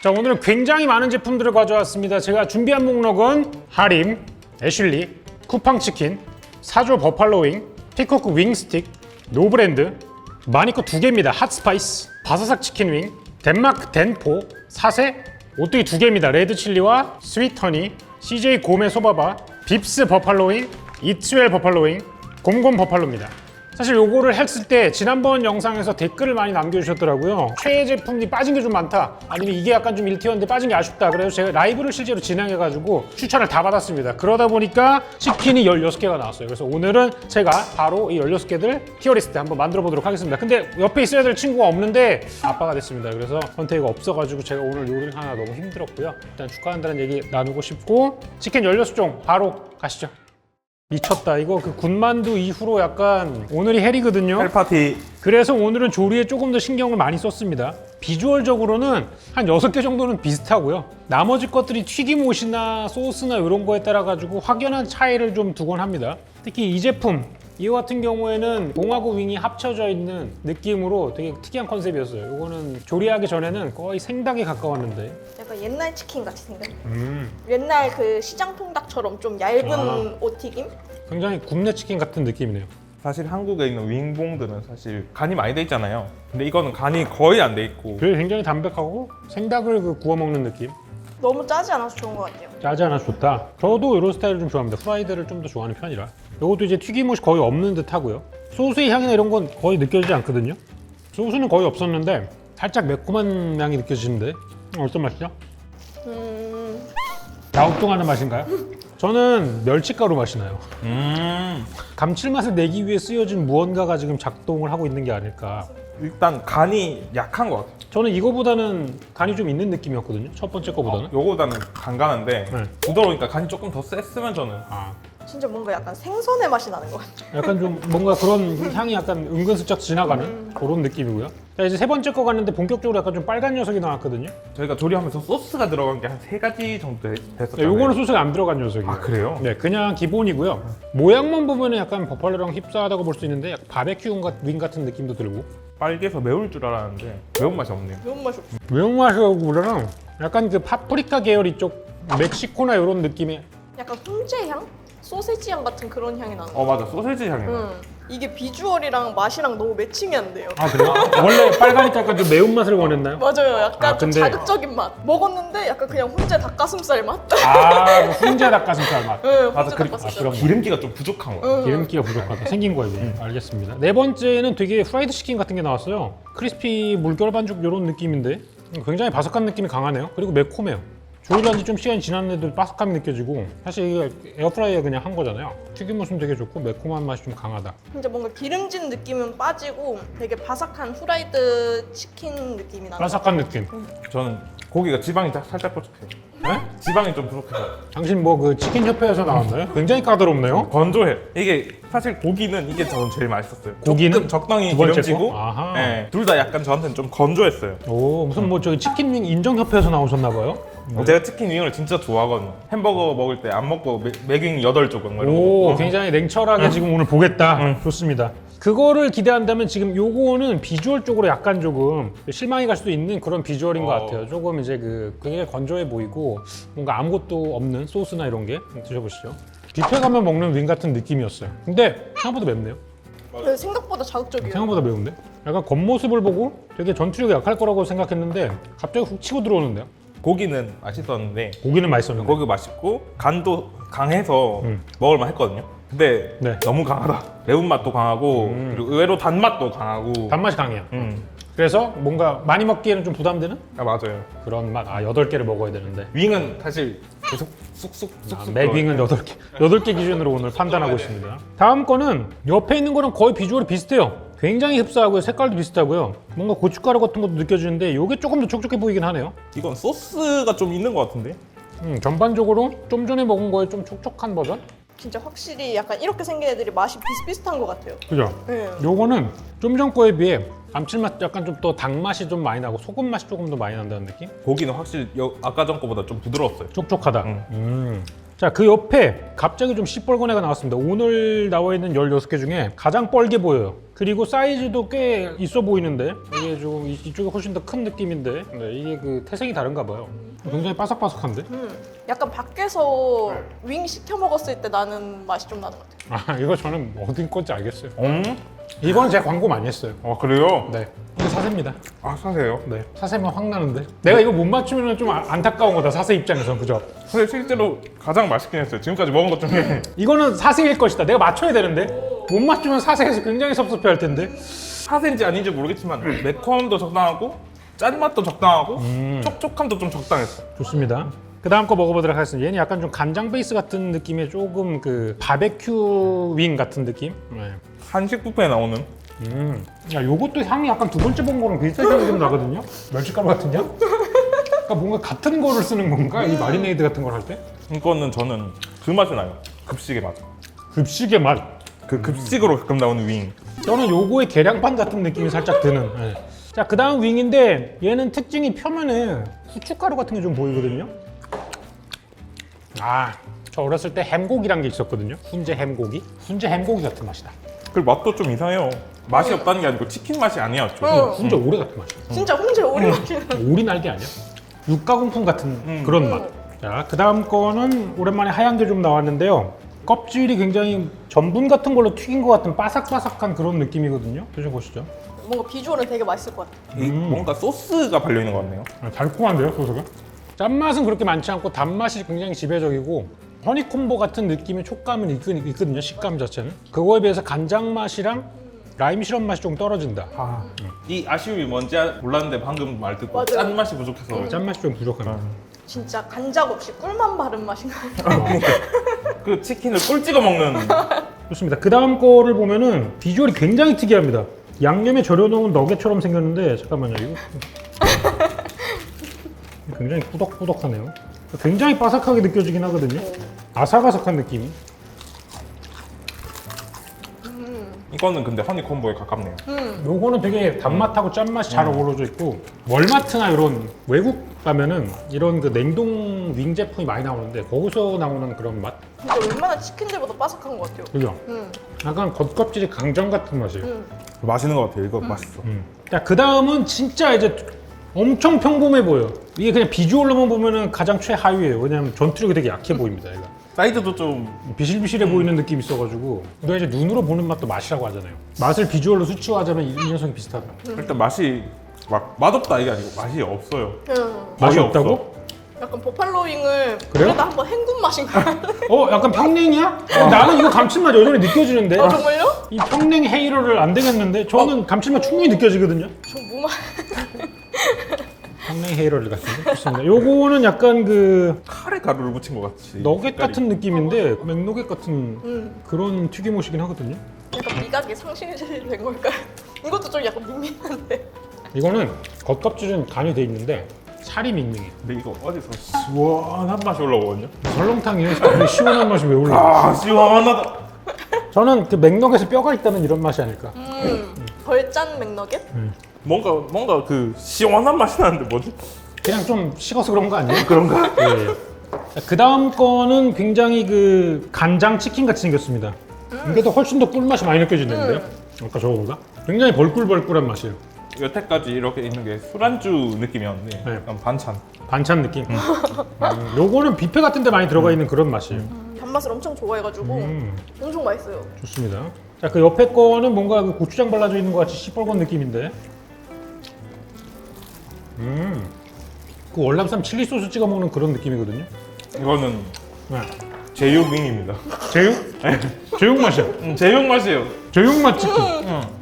자, 오늘은 굉장히 많은 제품들을 가져왔습니다. 제가 준비한 목록은 하림, 애슐리, 쿠팡치킨, 사조 버팔로윙, 피코크 윙스틱, 노브랜드, 마니커 2개입니다. 핫스파이스, 바사삭 치킨윙, 덴마크 덴포, 사세, 오뚜기 2개입니다. 레드칠리와 스윗허니, CJ 곰의 소바바, 빕스 버팔로윙, 이츠웰 버팔로윙, 곰곰 버팔로입니다. 사실 요거를 했을 때 지난번 영상에서 댓글을 많이 남겨주셨더라고요. 최애 제품이 빠진 게 좀 많다, 아니면 이게 약간 좀 1티어인데 빠진 게 아쉽다. 그래서 제가 라이브를 실제로 진행해가지고 추천을 다 받았습니다. 그러다 보니까 치킨이 16개가 나왔어요. 그래서 오늘은 제가 바로 이 16개들 티어리스트 한번 만들어 보도록 하겠습니다. 근데 옆에 있어야 될 친구가 없는데 아빠가 됐습니다. 그래서 선택이 없어가지고 제가 오늘 요리를 하나 너무 힘들었고요. 일단 축하한다는 얘기 나누고 싶고, 치킨 16종 바로 가시죠. 미쳤다. 이거 그 군만두 이후로 약간 오늘이 헬이거든요. 헬파티. 그래서 오늘은 조리에 조금 더 신경을 많이 썼습니다. 비주얼적으로는 한 6개 정도는 비슷하고요. 나머지 것들이 튀김옷이나 소스나 이런 거에 따라 가지고 확연한 차이를 좀 두곤 합니다. 특히 이 제품, 이거 같은 경우에는 공하고 윙이 합쳐져 있는 느낌으로 되게 특이한 컨셉이었어요. 이거는 조리하기 전에는 거의 생닭에 가까웠는데, 약간 옛날 치킨 같이 생겼네. 옛날 그 시장 통닭처럼 좀 얇은 오튀김? 굉장히 굽네 치킨 같은 느낌이네요. 사실 한국에 있는 윙봉들은 사실 간이 많이 돼 있잖아요. 근데 이거는 간이 거의 안 돼 있고. 그래서 굉장히 담백하고 생닭을 그 구워 먹는 느낌. 너무 짜지 않아서 좋은 것 같아요. 짜지 않아서 좋다. 저도 이런 스타일을 좀 좋아합니다. 프라이드를 좀 더 좋아하는 편이라. 이것도 이제 튀김옷이 거의 없는 듯 하고요. 소스의 향이나 이런 건 거의 느껴지지 않거든요. 소스는 거의 없었는데 살짝 매콤한 향이 느껴지는데 어떤 맛이죠? 갸우뚱하는 맛인가요? 저는 멸치가루 맛이 나요. 감칠맛을 내기 위해 쓰여진 무언가가 지금 작동을 하고 있는 게 아닐까. 일단 간이 약한 것 같아요. 저는 이거보다는 간이 좀 있는 느낌이었거든요. 첫 번째 거보다는. 요거보다는 간간한데 네. 부드러우니까 간이 조금 더 셌으면 저는. 진짜 뭔가 약간 생선의 맛이 나는 것 같아요. 약간 좀 뭔가 그런 향이 약간 은근슬쩍 지나가는 그런 느낌이고요. 자, 이제 세 번째 거 갔는데 본격적으로 약간 좀 빨간 녀석이 나왔거든요. 저희가 조리하면서 소스가 들어간 게 한 3가지 정도 네, 됐었잖아요. 요거는 소스가 안 들어간 녀석이에요. 아, 그래요? 네, 그냥 기본이고요. 모양만 보면 약간 버팔로랑 흡사하다고 볼 수 있는데 약간 바베큐 윙 같은 느낌도 들고. 빨개서 매울 줄 알았는데 매운맛이 없네요. 매운맛이 없어. 매운맛이라기보다는 약간 그 파프리카 계열 이쪽 멕시코나 이런 느낌의. 약간 훈제향? 소세지 향 같은 그런 향이 나는 거. 맞아. 소세지 향이 나. 이게 비주얼이랑 맛이랑 너무 매칭이 안 돼요. 아, 그래요? 원래 빨가니까 약간 좀 매운맛을 원했나요? 맞아요. 약간 좀 근데- 자극적인 맛. 먹었는데 약간 그냥 훈제 닭가슴살 맛? 아, 그 훈제 닭가슴살 맛. 네, 맞아, 훈제 그리고- 닭가슴살. 그런 기름기가 좀 부족한 거. 기름기가 부족하다. 생긴 거에 비해. 알겠습니다. 네 번째는 되게 프라이드 치킨 같은 게 나왔어요. 크리스피 물결 반죽 이런 느낌인데 굉장히 바삭한 느낌이 강하네요. 그리고 매콤해요. 조리를 한 지 좀 시간이 지났는데도 바삭함이 느껴지고, 사실 이게 에어프라이어에 그냥 한 거잖아요. 튀김옷은 되게 좋고 매콤한 맛이 좀 강하다. 진짜 뭔가 기름진 느낌은 빠지고 되게 바삭한 후라이드 치킨 느낌이 나는 바삭한 느낌. 저는 고기가 지방이 살짝 부족해요. 네? 지방이 좀 부족해서 당신 뭐 그 치킨 협회에서 나왔나요? 굉장히 까다롭네요. 건조해. 이게 사실 고기는 이게 저는 제일 맛있었어요. 고기는? 조금 적당히 두 번째 기름지고, 거? 아하. 네, 둘 다 약간 저한테는 좀 건조했어요. 오, 무슨 뭐 저기 치킨윙 인정협회에서 나오셨나 봐요? 제가 치킨 윙을 진짜 좋아하거든요. 햄버거 먹을 때 안 먹고 맥윙 8조각 뭐 이런 거 오, 먹고. 굉장히 냉철하게 지금 오늘 보겠다. 좋습니다. 그거를 기대한다면 지금 요거는 비주얼 쪽으로 약간 조금 실망이 갈 수도 있는 그런 비주얼인 것 같아요. 조금 이제 굉장히 건조해 보이고 뭔가 아무것도 없는 소스나 이런 게. 드셔보시죠. 뷔페 가면 먹는 윙 같은 느낌이었어요. 근데 생각보다 맵네요. 거. 생각보다 자극적이에요. 생각보다 매운데? 약간 겉모습을 보고 되게 전투력이 약할 거라고 생각했는데 갑자기 훅 치고 들어오는데요. 고기는 맛있었는데 고기는 맛있었는데. 고기 맛있고 간도 강해서 먹을만 했거든요. 근데 네. 너무 강하다. 매운맛도 강하고 그리고 의외로 단맛도 강하고. 단맛이 강해요. 그래서 뭔가 많이 먹기에는 좀 부담되는 아, 맞아요. 그런 맛. 8개를 먹어야 되는데. 윙은 사실 계속 쑥쑥 맥윙은 8개. 8개 기준으로 오늘 판단하고 있습니다. 다음 거는 옆에 있는 거랑 거의 비주얼이 비슷해요. 굉장히 흡사하고요. 색깔도 비슷하고요. 뭔가 고춧가루 같은 것도 느껴지는데 이게 조금 더 촉촉해 보이긴 하네요. 이건 소스가 좀 있는 것 같은데? 전반적으로 좀 전에 먹은 거에 좀 촉촉한 버전? 진짜 확실히 약간 이렇게 생긴 애들이 맛이 비슷비슷한 것 같아요. 그죠? 네. 요거는 좀 전 거에 비해 감칠맛 약간 좀 더 닭맛이 좀 많이 나고 소금 맛이 조금 더 많이 난다는 느낌? 고기는 확실히 아까 전 거보다 좀 부드러웠어요. 촉촉하다. 자, 그 옆에 갑자기 좀 시뻘건 애가 나왔습니다. 오늘 나와 있는 16개 중에 가장 뻘게 보여요. 그리고 사이즈도 꽤 있어 보이는데 이게 좀 이쪽이 훨씬 더 큰 느낌인데 네, 이게 그 태생이 다른가 봐요. 굉장히 바삭바삭한데? 약간 밖에서 윙 시켜 먹었을 때 나는 맛이 좀 나는 것 같아요. 아, 이거 저는 어디 건지 알겠어요. 음? 이거는 제가 광고 많이 했어요. 그래요? 네. 이거 사세입니다. 아, 사세요? 네. 사세면 확 나는데. 내가 이거 못 맞추면 좀 안타까운 거다, 사세 입장에선. 그죠? 근데 실제로 가장 맛있긴 했어요. 지금까지 먹은 것 중에. 이거는 사세일 것이다. 내가 맞춰야 되는데. 못 맞추면 사세에서 굉장히 섭섭해 할 텐데. 사세인지 아닌지 모르겠지만 매콤함도 적당하고 짠맛도 적당하고 촉촉함도 좀 적당했어. 좋습니다. 그 다음 거 먹어보도록 하겠습니다. 얘는 약간 좀 간장 베이스 같은 느낌의 조금 그 바베큐 윙 같은 느낌? 네. 한식 뷔페에 나오는 야, 요것도 향이 약간 두 번째 본 거랑 비슷한 향이 좀 나거든요? 멸치가루 같은 향? 그러니까 뭔가 같은 거를 쓰는 건가? 이 마리네이드 같은 걸 할 때? 이거는 저는 그 맛이 나요. 급식의 맛. 급식의 맛. 그 급식으로 가끔 나오는 윙. 저는 요거의 계량판 같은 느낌이 살짝 드는. 네. 자, 그 다음 윙인데 얘는 특징이 표면에 후춧가루 같은 게 좀 보이거든요? 아, 저 어렸을 때 햄고기란 게 있었거든요? 훈제 햄고기? 훈제 햄고기 같은 맛이다. 그리고 맛도 좀 이상해요. 맛이 없다는 게 아니고 치킨 맛이 아니었죠. 훈제 오리 같은 맛이야. 진짜 훈제 오리 맛이 나. 오리 날개 아니야? 육가공품 같은 그런 맛. 자, 그 다음 거는 오랜만에 하얀 게 좀 나왔는데요. 껍질이 굉장히 전분 같은 걸로 튀긴 것 같은 바삭바삭한 그런 느낌이거든요. 드셔보시죠. 뭔가 비주얼은 되게 맛있을 것 같아요. 뭔가 소스가 발려 있는 것 같네요. 아, 달콤한데요, 소스가? 짠맛은 그렇게 많지 않고 단맛이 굉장히 지배적이고 허니콤보 같은 느낌의 촉감은 있거든요, 식감 자체는. 그거에 비해서 간장 맛이랑 라임 시럽 맛이 좀 떨어진다. 이 아쉬움이 뭔지 몰랐는데 방금 말 듣고 맞아요. 짠 맛이 부족해서 짠맛이 좀 부족합니다. 진짜 간장 없이 꿀만 바른 맛이 나요. 그 치킨을 꿀 찍어 먹는. 좋습니다. 그 다음 거를 보면은 비주얼이 굉장히 특이합니다. 양념에 절여놓은 너겟처럼 생겼는데 잠깐만요, 이거 굉장히 꾸덕꾸덕하네요. 굉장히 바삭하게 느껴지긴 하거든요. 아삭아삭한 느낌이. 이거는 근데 허니콤보에 가깝네요. 요거는 되게 단맛하고 짠맛이 잘 어우러져 있고 월마트나 이런 외국 가면은 이런 그 냉동 윙 제품이 많이 나오는데 거기서 나오는 그런 맛? 진짜 웬만한 치킨들보다 바삭한 것 같아요. 그죠? 약간 겉껍질이 강정 같은 맛이에요. 맛있는 것 같아요. 이거 맛있어. 자, 그 다음은 진짜 이제 엄청 평범해 보여. 이게 그냥 비주얼로만 보면은 가장 최하위예요. 왜냐면 전투력이 되게 약해 보입니다, 얘가. 사이즈도 좀 비실비실해 보이는 느낌이 있어가지고 우리가 이제 눈으로 보는 맛도 맛이라고 하잖아요. 맛을 비주얼로 수치화하자면 이 녀석이 비슷하다. 일단 맛이 막 맛없다 이게 아니고 맛이 없어요. 맛이 거의 없다고? 없어. 약간 버팔로 윙을 그래요? 그래도 한번 헹군 맛인 것 같아요. 약간 평냉이야? 나는 이거 감칠맛 여전히 느껴지는데. 정말요? 이 평냉 헤이러를 안 되겠는데? 저는 감칠맛 충분히 느껴지거든요. 저 무맛. 평냉 헤이러를 같은데? 좋습니다. 요거는 약간 그 카레 가루를 묻힌 것 같이. 너겟 같은 느낌인데 맥너겟 같은 그런 튀김옷이긴 하거든요. 약간 미각이 상실된 걸까요? 이것도 좀 약간 밍밍한데. 이거는 겉껍질은 간이 돼 있는데 살이 밍밍해. 근데 이거 어디서 시원한 맛이 올라오거든요. 설렁탕이에요. 근데 시원한 맛이 왜 올라? 아 시원하다. 저는 그 맥너겟에 뼈가 있다는 이런 맛이 아닐까. 덜 짠 맥너겟? 뭔가 그 시원한 맛이 나는데 뭐지? 그냥 좀 식어서 그런 거 아니에요? 그런가? 예. 그 다음 거는 굉장히 그 간장 치킨 같이 생겼습니다. 이게 더 훨씬 더 꿀맛이 많이 느껴지는데요? 아까 저거보다? 굉장히 벌꿀벌꿀한 맛이에요. 여태까지 이렇게 있는 게 술안주 느낌이었는데 네. 약간 반찬. 반찬 느낌. 요거는 뷔페 같은 데 많이 들어가 있는 그런 맛이에요. 단맛을 엄청 좋아해가지고 엄청 맛있어요. 좋습니다. 자, 그 옆에 거는 뭔가 그 고추장 발라져 있는 것 같이 시뻘건 느낌인데. 그 월남쌈 칠리 소스 찍어 먹는 그런 느낌이거든요. 이거는 네. 제육윙입니다. 제육? 제육 맛이야. 제육 맛이에요. 제육 맛 치킨.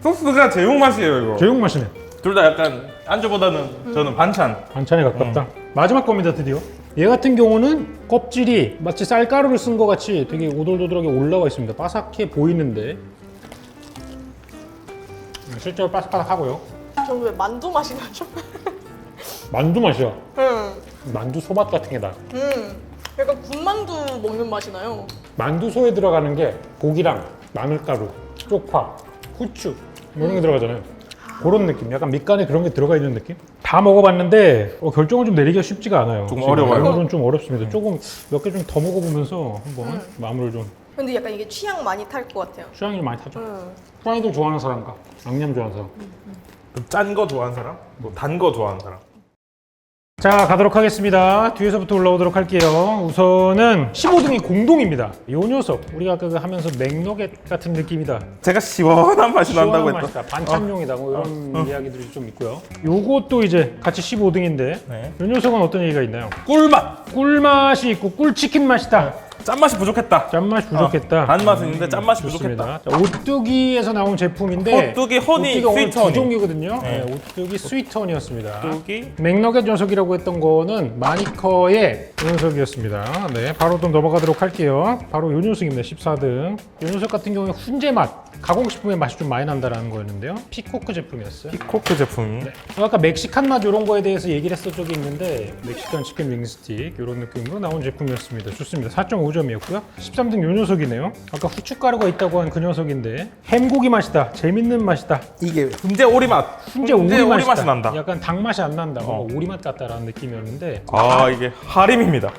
소스가 제육 맛이에요 이거. 제육 맛이네. 둘 다 약간 안주보다는 저는 반찬. 반찬에 가깝다. 마지막 겁니다, 드디어. 얘 같은 경우는 껍질이 마치 쌀가루를 쓴 것 같이 되게 오돌도돌하게 올라와 있습니다. 바삭해 보이는데 실제로 바삭바삭하고요. 저는 왜 만두 맛이 나죠? 만두 맛이야. 응. 만두 소맛 같은 게 나. 약간 군만두 먹는 맛이 나요. 만두소에 들어가는 게 고기랑 마늘가루, 쪽파, 후추 뭐 이런 게 들어가잖아요. 그런 느낌. 약간 밑간에 그런 게 들어가 있는 느낌. 다 먹어봤는데 결정을 좀 내리기가 쉽지가 않아요. 조금 지금. 어려워요. 오늘은 좀 어렵습니다. 조금 몇 개 좀 더 먹어보면서 한번 마무리를 좀. 근데 약간 이게 취향 많이 탈 것 같아요. 취향이 좀 많이 타죠. 프라이드 좋아하는 사람과 양념 좋아하는 사람. 짠 거 좋아하는 사람, 뭐 단 거 좋아하는 사람. 자, 가도록 하겠습니다. 뒤에서부터 올라오도록 할게요. 우선은 15등이 공동입니다. 요 녀석 우리가 아까 하면서 맥너겟 같은 느낌이다. 제가 시원한 맛이 난다고 시원한 했다. 맛이다. 반찬용이다. 뭐 이런 이야기들이 좀 있고요. 요것도 이제 같이 15등인데 네. 요 녀석은 어떤 얘기가 있나요? 꿀맛. 꿀맛이 있고 꿀치킨 맛이다. 짠맛이 부족했다. 짠맛이 부족했다. 단맛은 있는데 짠맛이 좋습니다. 부족했다. 자, 오뚜기에서 나온 제품인데 오뚜기 허니 오뚜기가 오늘 스위트 두 허니. 종류거든요. 네. 네, 오뚜기 스위트 허니였습니다. 오뚜기. 맥너겟 녀석이라고 했던 거는 마니커의 이 녀석이었습니다. 네, 바로 좀 넘어가도록 할게요. 바로 이 녀석입니다. 14등. 이 녀석 같은 경우에 훈제 맛, 가공식품의 맛이 좀 많이 난다라는 거였는데요. 피코크 제품이었어요. 피코크 제품이. 네. 아까 멕시칸 맛 이런 거에 대해서 얘기를 했던 적이 있는데 멕시칸 치킨 윙스틱 이런 느낌으로 나온 제품이었습니다. 좋습니다. 4.5점이었고요. 13등 요 녀석이네요. 아까 후춧가루가 있다고 한 그 녀석인데 햄고기 맛이다. 재밌는 맛이다. 이게 훈제 오리 맛. 훈제 오리 맛이 맛이 난다. 약간 닭 맛이 안 난다. 오리 맛 같다라는 느낌이었는데 이게 하림입니다.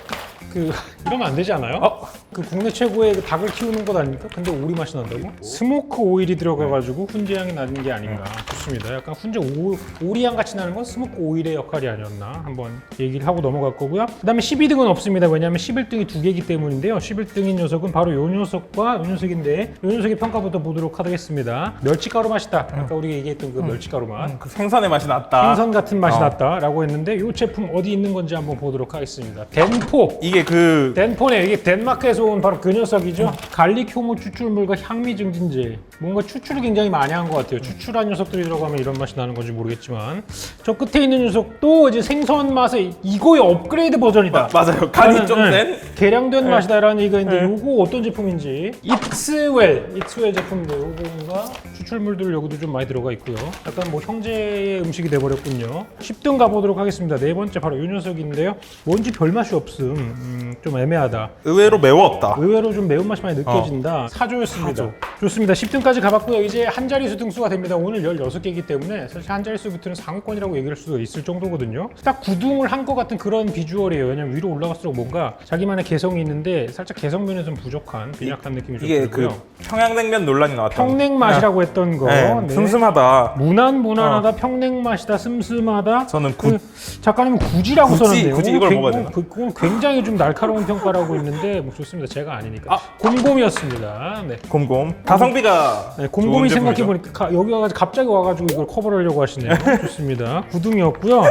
이러면 안 되지 않아요? 그 국내 최고의 그 닭을 키우는 것 아닙니까? 근데 오리 맛이 난다고? 스모크 오일이 들어가가지고 훈제 향이 나는 게 아닌가. 좋습니다. 약간 훈제 오리 향 같이 나는 건 스모크 오일의 역할이 아니었나 한번 얘기를 하고 넘어갈 거고요. 그 다음에 12등은 없습니다. 왜냐하면 11등이 두 개이기 때문인데요. 11등인 녀석은 바로 요 녀석과 요 녀석인데 요 녀석의 평가부터 보도록 하겠습니다. 멸치가루 맛이다. 아까 우리가 얘기했던 그 멸치가루 맛. 그 생선의 맛이 났다. 생선 같은 맛이 났다라고 했는데 이 제품 어디 있는 건지 한번 보도록 하겠습니다. 덴포. 이게 덴포네. 이게 덴마크에서 온 바로 그 녀석이죠. 갈릭 효모 추출물과 향미 증진제. 뭔가 추출을 굉장히 많이 한 것 같아요. 추출한 녀석들이 들어가면 이런 맛이 나는 건지 모르겠지만 저 끝에 있는 녀석도 이제 생선 맛의 이거의 업그레이드 버전이다. 맞아요. 간이 좀 센. 개량된 맛이다라는 얘기가 있는데 요거 어떤 제품인지 이츠웰 제품인데 요거가 추출물들 여기도 좀 많이 들어가 있고요. 약간 뭐 형제의 음식이 돼버렸군요. 10등 가보도록 하겠습니다. 네 번째 바로 요 녀석인데요. 뭔지 별 맛이 없음. 좀 애매하다. 의외로 매웠다. 의외로 좀 매운맛이 많이 느껴진다. 사조였습니다. 좋습니다. 10등까지 가봤고요. 이제 한 자릿수 등수가 됩니다. 오늘 16개이기 때문에 사실 한 자릿수부터는 상위권이라고 얘기할 수도 있을 정도거든요. 딱 9등을 한 것 같은 그런 비주얼이에요. 왜냐면 위로 올라갈수록 뭔가 자기만의 개성이 있는데 살짝 개성면에 좀 부족한 빈약한 느낌이 좀 이게 들고요. 그 평양냉면 논란이 나왔던 평냉 맛이라고 했던 거. 네, 슴슴하다. 무난하다, 평냉 맛이다, 슴슴하다. 저는 작가님은 굳이라고 썼는데요. 굳이 이걸 먹어야 되나? 그건 굉장히 좀 날카로운 평가라고 있는데 뭐 좋습니다. 제가 아니니까. 곰곰이었습니다. 네. 곰곰. 가성비가 네, 곰곰이 좋은 제품이죠. 생각해보니까 여기 와가지고 갑자기 와가지고 이걸 커버를 하려고 하시네요. 좋습니다. 9등이었고요.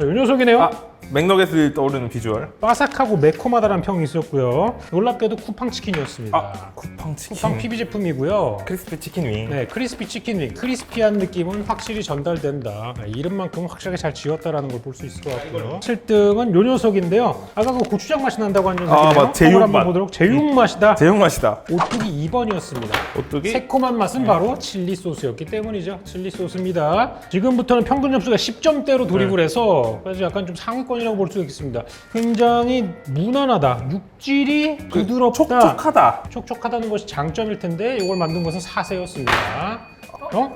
이 녀석이네요. 맥너겟을 떠오르는 비주얼. 바삭하고 매콤하다는 평이 있었고요. 놀랍게도 쿠팡 치킨이었습니다. 쿠팡 치킨. 쿠팡 PB 제품이고요. 크리스피 치킨 윙. 네, 크리스피 치킨 윙. 크리스피한 느낌은 확실히 전달된다. 네, 이름만큼은 확실하게 잘 지었다라는 걸 볼 수 있을 것 같고요. 7등은 요 녀석인데요. 아까 그 고추장 맛이 난다고 한 녀석이네요. 제육 한번 맛. 보도록. 제육 맛이다. 제육 맛이다. 오뚜기 2번이었습니다. 오뚜기. 새콤한 맛은 바로 칠리 소스였기 때문이죠. 칠리 소스입니다. 지금부터는 평균 점수가 10점대로 돌입을 해서 그래서 약간 좀 상위권이라고 볼 수 있습니다. 굉장히 무난하다. 육질이 부드럽다. 촉촉하다는 것이 장점일 텐데 이걸 만든 것은 사세였습니다.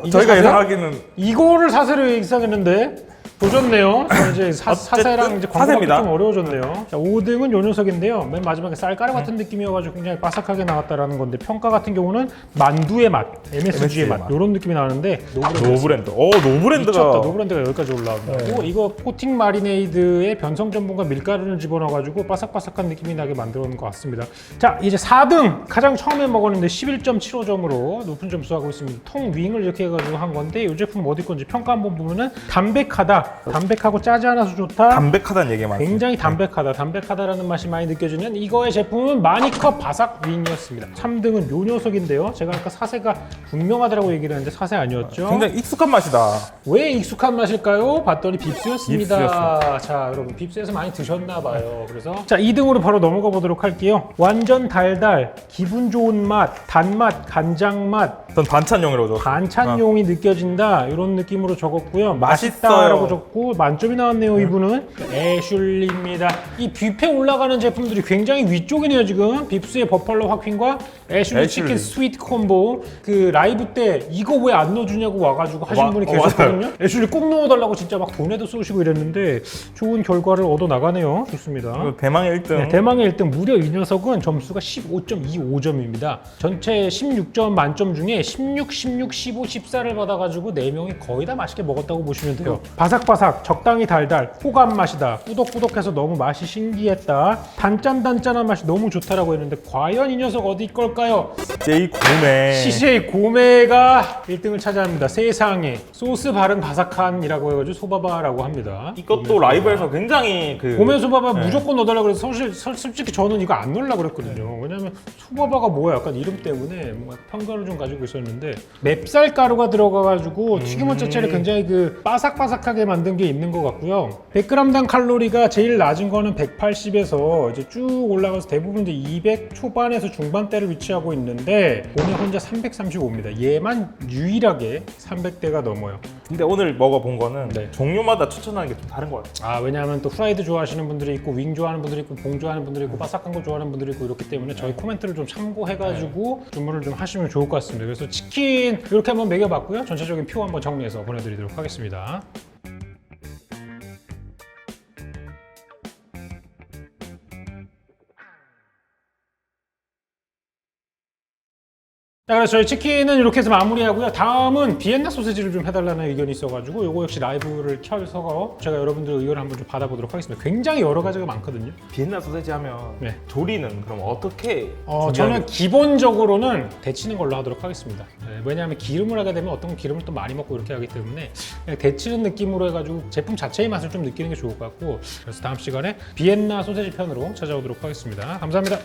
이게 저희가 사세야? 예상하기는 이거를 사세로 예상했는데 조졌네요. 이제 사세랑 이제 관계가 사세입니다. 좀 어려워졌네요. 자, 5등은 요 녀석인데요. 맨 마지막에 쌀가루 같은 느낌이어가지고 굉장히 바삭하게 나왔다라는 건데 평가 같은 경우는 만두의 맛, MSG의 맛 이런 느낌이 나는데 노브랜드. 노브랜드가 미쳤다. 노브랜드가 여기까지 올라온다고. 이거 코팅 마리네이드에 변성 전분과 밀가루를 집어넣어가지고 바삭바삭한 느낌이 나게 만들어 놓은 것 같습니다. 자, 이제 4등 가장 처음에 먹었는데 11.75점으로 높은 점수 하고 있습니다. 통 윙을 이렇게 해가지고 한 건데 이 제품 어디 건지 평가 한번 보면은 담백하다. 담백하고 짜지 않아서 좋다. 담백하다는 얘기가 많습니다. 굉장히 담백하다. 담백하다라는 맛이 많이 느껴지는 이거의 제품은 마니커 바삭 윙이었습니다. 3등은 요 녀석인데요. 제가 아까 사세가 분명하다고 얘기를 했는데 사세 아니었죠? 굉장히 익숙한 맛이다. 왜 익숙한 맛일까요? 봤더니 빕스였습니다. 빕스였어. 자, 여러분 빕스에서 많이 드셨나 봐요. 그래서 자, 2등으로 바로 넘어가 보도록 할게요. 완전 달달, 기분 좋은 맛, 단맛, 간장 맛, 전 반찬용이라고 적었어요. 반찬용이 느껴진다. 이런 느낌으로 적었고요. 맛있어요. 맛있다라고 하셨고 만점이 나왔네요. 이분은 애슐리입니다. 이 뷔페 올라가는 제품들이 굉장히 위쪽이네요. 지금 빕스의 버팔로 핫퀸과 애슐리 치킨 스위트 콤보. 그 라이브 때 이거 왜 안 넣어주냐고 와가지고 하신 분이 계셨거든요. 애슐리 꼭 넣어달라고 진짜 막 돈에도 쏘시고 이랬는데 좋은 결과를 얻어 나가네요. 좋습니다. 대망의 1등. 네, 대망의 1등. 무려 이 녀석은 점수가 15.25점입니다. 전체 16점 만점 중에 16, 16, 15, 14를 받아가지고 4명이 거의 다 맛있게 먹었다고 보시면 돼요. 바삭바삭, 적당히 달달, 호감 맛이다. 꾸덕꾸덕해서 너무 맛이 신기했다. 단짠단짠한 맛이 너무 좋다라고 했는데 과연 이 녀석 어디 걸까요? 제이 고메. CJ 고메가 1등을 차지합니다. 세상에 소스 바른 바삭한이라고 해가지고 소바바라고 합니다. 이것도 라이브에서 굉장히 그 고메 소바바 무조건 넣어달라고 그래서 솔직히 저는 이거 안 넣으려고 그랬거든요. 왜냐면 소바바가 뭐야 약간 이름 때문에 뭔가 편견을 좀 가지고 있었는데 맵쌀 가루가 들어가가지고 튀김옷 자체를 굉장히 그 바삭바삭하게 만든 게 있는 것 같고요. 100g당 칼로리가 제일 낮은 거는 180에서 이제 쭉 올라가서 대부분 이제 200 초반에서 중반대를 위치하고 있는데 고메 혼자 335입니다. 얘만 유일하게 300대가 넘어요. 근데 오늘 먹어본 거는 네. 종류마다 추천하는 게 좀 다른 것 같아요. 아 왜냐하면 또 프라이드 좋아하시는 분들이 있고 윙 좋아하는 분들이 있고 봉 좋아하는 분들이 있고 바삭한 거 좋아하는 분들이 있고 이렇기 때문에 저희 코멘트를 좀 참고해가지고 주문을 좀 하시면 좋을 것 같습니다. 그래서 치킨 이렇게 한번 먹여봤고요. 전체적인 표 한번 정리해서 보내드리도록 하겠습니다. 자, 그래서 저희 치킨은 이렇게 해서 마무리하고요. 다음은 비엔나 소세지를 좀 해달라는 의견이 있어가지고 요거 역시 라이브를 켜서 제가 여러분들의 의견을 한번 좀 받아보도록 하겠습니다. 굉장히 여러 가지가 많거든요. 비엔나 소세지 하면 네. 조리는 그럼 어떻게? 저는 기본적으로는 데치는 걸로 하도록 하겠습니다. 네, 왜냐하면 기름을 하게 되면 어떤 건 기름을 또 많이 먹고 이렇게 하기 때문에 그냥 데치는 느낌으로 해가지고 제품 자체의 맛을 좀 느끼는 게 좋을 것 같고 그래서 다음 시간에 비엔나 소세지 편으로 찾아오도록 하겠습니다. 감사합니다.